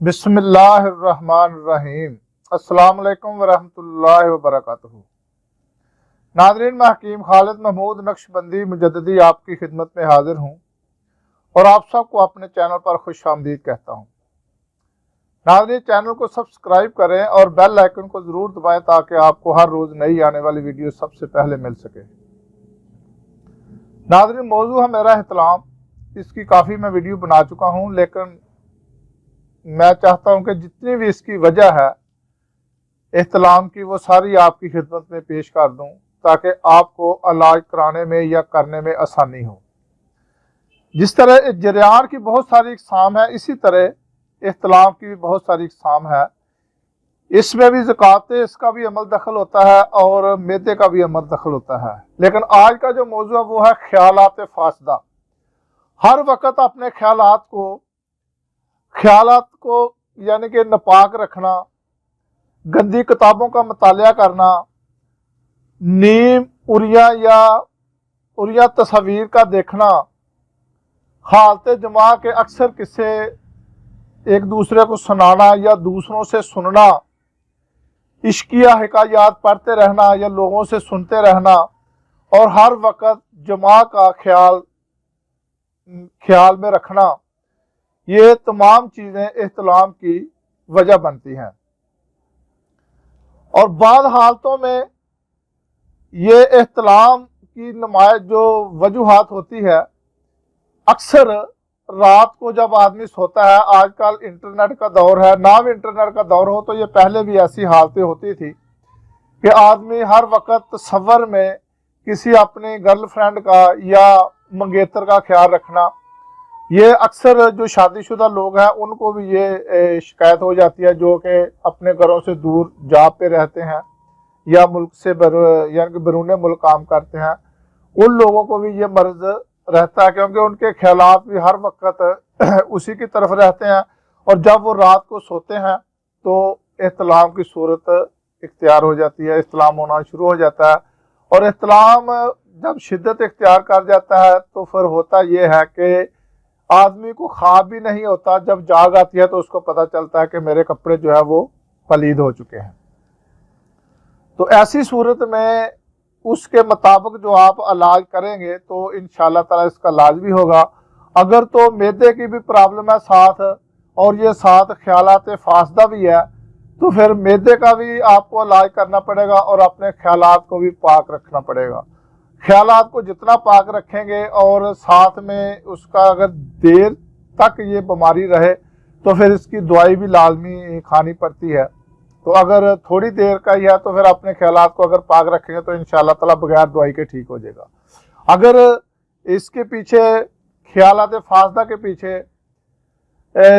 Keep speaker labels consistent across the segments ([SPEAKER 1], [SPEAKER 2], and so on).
[SPEAKER 1] बिस्मिल्लाहिर्रहमानिर्रहीम। अस्सलाम वालेकुम वरहमतुल्लाहि वबरकातुहू। नाज़रीन, मैं हकीम खालिद महमूद नक्शबंदी मुजद्दिदी आपकी खिदमत में हाजिर हूँ और आप सबको अपने चैनल पर खुश आमदीद कहता हूँ। नाज़रीन, चैनल को सब्सक्राइब करें और बेल आइकन को ज़रूर दबाएं ताकि आपको हर रोज़ नई आने वाली वीडियो सबसे पहले मिल सके। नाज़रीन, मौजू है मेरा एहतलाम। इसकी काफ़ी मैं वीडियो बना चुका हूँ, लेकिन मैं चाहता हूं कि जितनी भी इसकी वजह है एहतलाम की, वो सारी आपकी खिदमत में पेश कर दूं ताकि आपको इलाज कराने में या करने में आसानी हो। जिस तरह जरियान की बहुत सारी इकसाम है, इसी तरह एहतलाम की भी बहुत सारी इकसाम है। इसमें भी ज़कात इसका भी अमल दखल होता है और मैदे का भी अमल दखल होता है। लेकिन आज का जो मौजू है वो है ख्यालात फासदा। हर वक्त अपने ख्यालात को यानी कि नापाक रखना, गंदी किताबों का मुतालिया करना, नीम उरिया तस्वीर का देखना, हालत जमा के अक्सर किस्से एक दूसरे को सुनाना या दूसरों से सुनना, इश्किया हिकायात पढ़ते रहना या लोगों से सुनते रहना और हर वक्त जमा का ख्याल में रखना, ये तमाम चीज़ें एहतलाम की वजह बनती हैं। और बाद हालतों में ये एहतलाम की नुमाइश जो वजूहात होती है, अक्सर रात को जब आदमी सोता है, आजकल इंटरनेट का दौर है, ना भी इंटरनेट का दौर हो तो ये पहले भी ऐसी हालतें होती थी कि आदमी हर वक्त तसव्वुर में किसी अपनी गर्लफ्रेंड का या मंगेतर का ख्याल रखना। ये अक्सर जो शादीशुदा लोग हैं उनको भी ये शिकायत हो जाती है, जो कि अपने घरों से दूर जॉब पे रहते हैं या मुल्क से यानी कि बैरून मुल्क काम करते हैं। उन लोगों को भी ये मर्ज रहता है, क्योंकि उनके ख्यालात भी हर वक्त उसी की तरफ रहते हैं और जब वो रात को सोते हैं तो एहतलाम की सूरत इख्तियार हो जाती है, एहतलाम होना शुरू हो जाता है। और एहतलाम जब शिद्दत इख्तियार कर जाता है तो फिर होता ये है कि आदमी को ख्वाब भी नहीं होता, जब जाग आती है तो उसको पता चलता है कि मेरे कपड़े जो है वो पलीद हो चुके हैं। तो ऐसी सूरत में उसके मुताबिक जो आप इलाज करेंगे तो इंशाअल्लाह ताला इसका इलाज भी होगा। अगर तो मैदे की भी प्रॉब्लम है साथ और ये साथ ख्यालात फासदा भी है, तो फिर मैदे का भी आपको इलाज करना पड़ेगा और अपने ख्यालात को भी पाक रखना पड़ेगा। ख्यालात को जितना पाक रखेंगे और साथ में उसका अगर देर तक ये बीमारी रहे तो फिर इसकी दवाई भी लाजमी खानी पड़ती है। तो अगर थोड़ी देर का ही है तो फिर अपने ख्यालात को अगर पाक रखेंगे तो इंशाअल्लाह ताला बगैर दवाई के ठीक हो जाएगा। अगर इसके पीछे ख्यालात फासदा के पीछे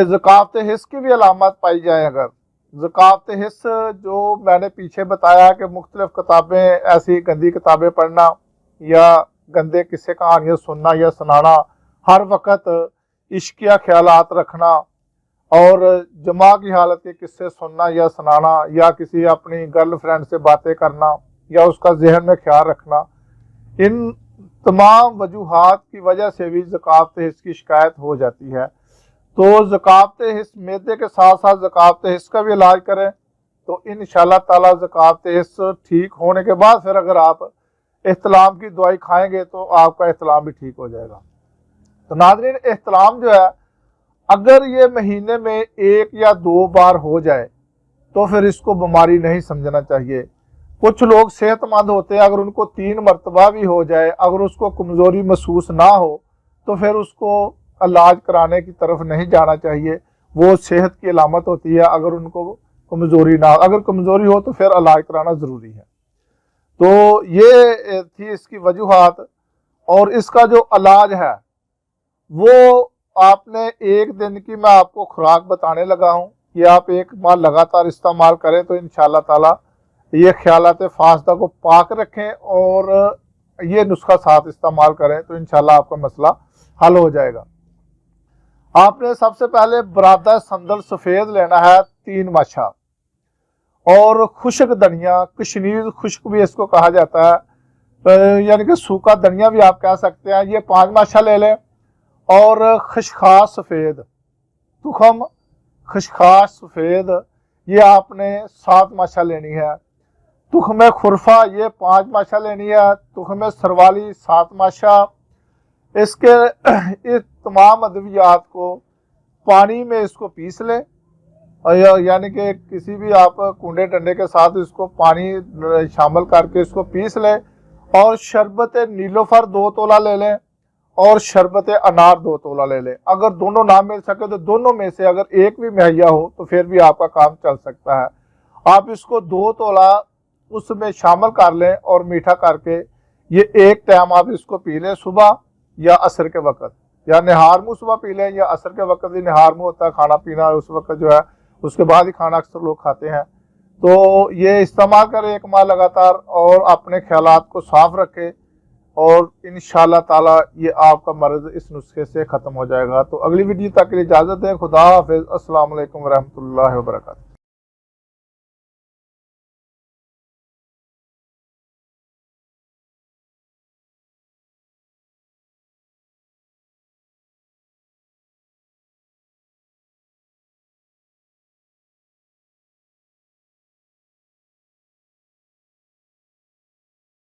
[SPEAKER 1] ज़कात हिस्स की भी अलामत पाई जाए, अगर ज़कात हिस्स जो मैंने पीछे बताया कि मुख्तलिफ किताबें, ऐसी गंदी किताबें पढ़ना या गंदे किस्से कहानियाँ सुनना या सुनाना, हर वक्त इश्किया ख्यालात रखना और जमा की हालत के किस्से सुनना या सुनाना या किसी अपनी गर्लफ्रेंड से बातें करना या उसका जहन में ख्याल रखना, इन तमाम वजूहात की वजह से भी ज़कात हिस्स की शिकायत हो जाती है। तो ज़कात हिस्स मैदे के साथ साथ ज़कात हिस्स का भी इलाज करें तो इंशाअल्लाह ताला ज़कात हिस्स ठीक होने के बाद फिर अगर आप एहतलाम की दवाई खाएंगे तो आपका एहतलाम भी ठीक हो जाएगा। तो नाज़रीन, एहतलाम जो है अगर ये महीने में 1 या 2 बार हो जाए तो फिर इसको बीमारी नहीं समझना चाहिए। कुछ लोग सेहतमंद होते हैं, अगर उनको 3 मरतबा भी हो जाए, अगर उसको कमज़ोरी महसूस ना हो तो फिर उसको इलाज कराने की तरफ नहीं जाना चाहिए। वो सेहत की अलामत होती है अगर उनको कमज़ोरी ना हो। अगर कमज़ोरी हो तो फिर इलाज कराना ज़रूरी है। तो ये थी इसकी वजूहात। और इसका जो इलाज है वो आपने 1 दिन की मैं आपको खुराक बताने लगा हूँ कि आप 1 माह लगातार इस्तेमाल करें तो इंशाअल्लाह ताला ये ख्यालात फासदा को पाक रखें और ये नुस्खा साथ इस्तेमाल करें तो इंशाअल्लाह आपका मसला हल हो जाएगा। आपने सबसे पहले बरादा संदल सफ़ेद लेना है, 3 माशा, और खुश्क धनिया, कश्मीर खुश्क भी इसको कहा जाता है, यानी कि सूखा धनिया भी आप कह सकते हैं, ये 5 माशा ले लें। और खशखास सफ़ेद, तुखम खशखाश सफ़ेद ये आपने 7 माशा लेनी है। तुखमे खुरफा ये 5 माशा लेनी है। तुखमे सरवाली 7 माशा। इसके इस तमाम अद्वियात को पानी में इसको पीस लें, यानी कि किसी भी आप कूड़े डंडे के साथ इसको पानी शामिल करके इसको पीस लें। और शरबत नीलोफर 2 तोला ले लें और शरबत अनार 2 तोला ले लें। अगर दोनों ना मिल सके तो दोनों में से अगर एक भी मुहैया हो तो फिर भी आपका काम चल सकता है। आप इसको 2 तोला उसमें शामिल कर लें और मीठा करके ये एक टाइम आप इसको पी लें, सुबह या असर के वक्त, या निहार मुँह सुबह पी लें या असर के वक्त भी निहार मुँह होता है खाना पीना, उस वक्त जो है उसके बाद ही खाना अक्सर लोग खाते हैं। तो ये इस्तेमाल करें 1 माह लगातार और अपने ख्यालात को साफ रखें और इंशाअल्लाह ताला ये आपका मर्ज इस नुस्खे से ख़त्म हो जाएगा। तो अगली वीडियो तक के लिए इजाज़त दें। खुदा हाफिज़। अस्सलाम वालेकुम रहमतुल्लाहि व बरकातहू।